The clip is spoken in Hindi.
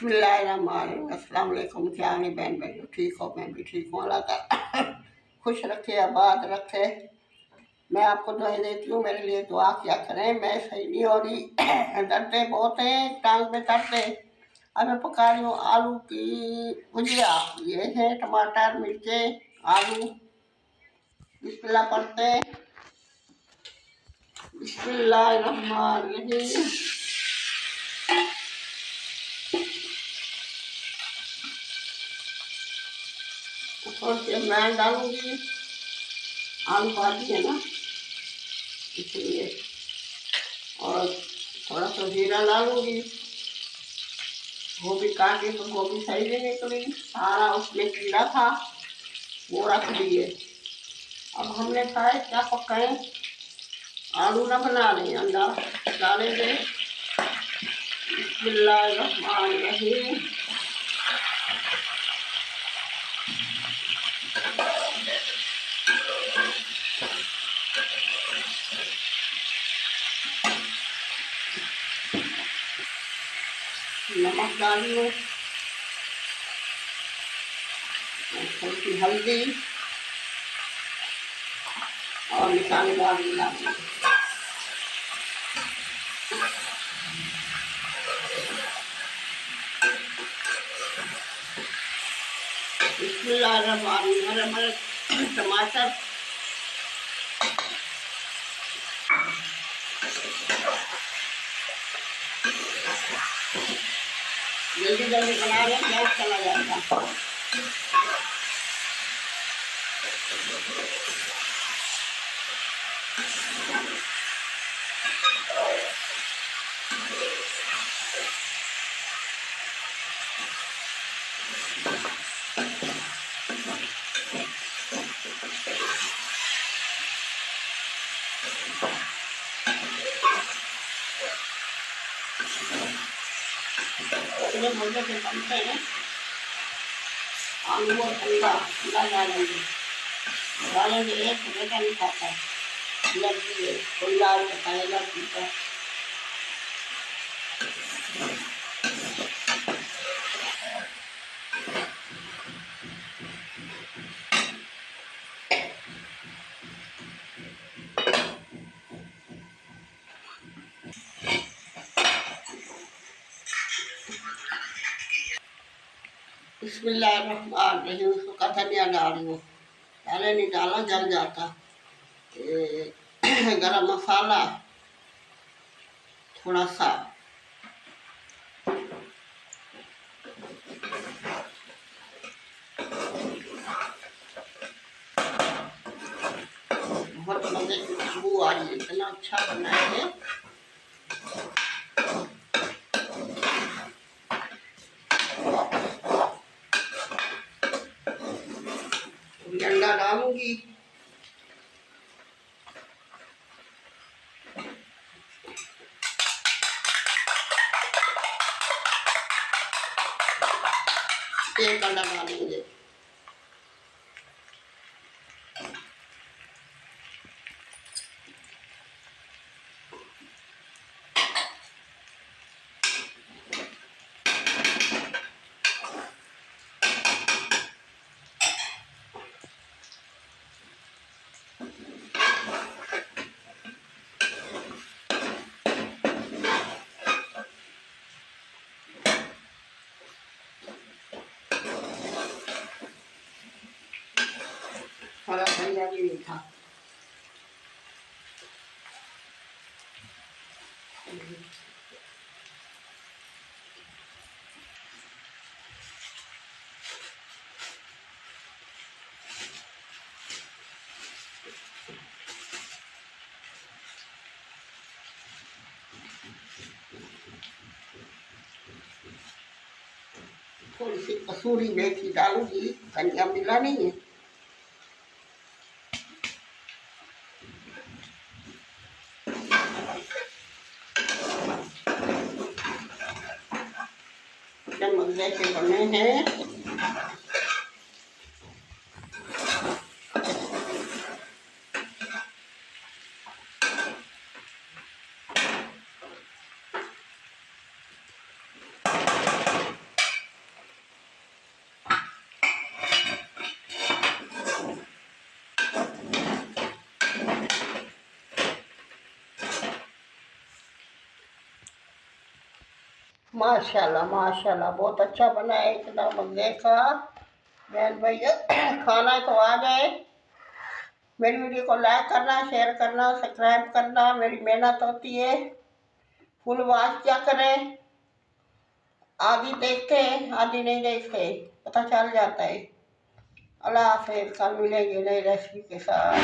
बिस्मिल्लाहिर्रहमानिर्रहीम। अस्सलाम वालेकुम। क्या हाल है बहन भाइयों? ठीक हो? मैं भी ठीक हूँ। अल्लाह ताला खुश रखे, आबाद रखे। मैं आपको दुआएं देती हूँ, मेरे लिए दुआ किया करें। मैं सही नहीं हो रही दर्द बहुत है, टांग में दर्द है। अब मैं पका रही हूँ आलू की भुजिया। ये है टमाटर, मिर्चें, आलू। बिस्मिल्लाह पढ़ते हैं। बिस्मिल्लाहिर्रहमानिर्रहीम। थोड़ी सी मैं डालूंगी, आलू भाजी है ना इसलिए। और थोड़ा सा जीरा डालूंगी। गोभी काटी तो गोभी सही नहीं निकली, सारा उसमें कीड़ा था, वो रख दिए। अब हमने कहा क्या पकाए, आलू ना बना रहे, अंडा डालेंगे। बिस्मिल्लाहिर्रहमानिर्रहीम। नमक डालिए, थोड़ी सी हल्दी और निशानी डालिए। बिस्मिल्लाहिर्रहमानिर्रहीम। टमाटर जल्दी जल्दी बना रहे, गैस चला जाएगा। इतने मजे से बनते हैं। आलू और अंडा अंडा डालेंगे एक बेटा नहीं खाता है, लगी है कोई लाल बताए लगी का। बिस्मिल्लाहिर्रहमानिर्रहीम। उसको का धनिया डाल दो, पहले नहीं डाला जल जाता। गरम मसाला थोड़ा सा, बहुत मजे की खुशबू आ रही है, इतना अच्छा बनाए हैं। अंडा डालूंगी। एक अंडा डालेंगे। हरा धनिया भी नहीं था। थोड़ी सी कसूरी मेथी डालूंगी, धनिया मिला नहीं है। मजे के बने हैं। माशाल्लाह माशाल्लाह, बहुत अच्छा बना है एकदम मज़े का। बहन भैया खाना तो आ जाए। मेरी वीडियो को लाइक करना, शेयर करना, सब्सक्राइब करना, मेरी मेहनत होती है। फुल वॉच क्या करें, आधी देखते हैं आधी नहीं देखते, पता चल जाता है। अल्लाह हाफिज़, कल मिलेंगे नई रेसिपी के साथ।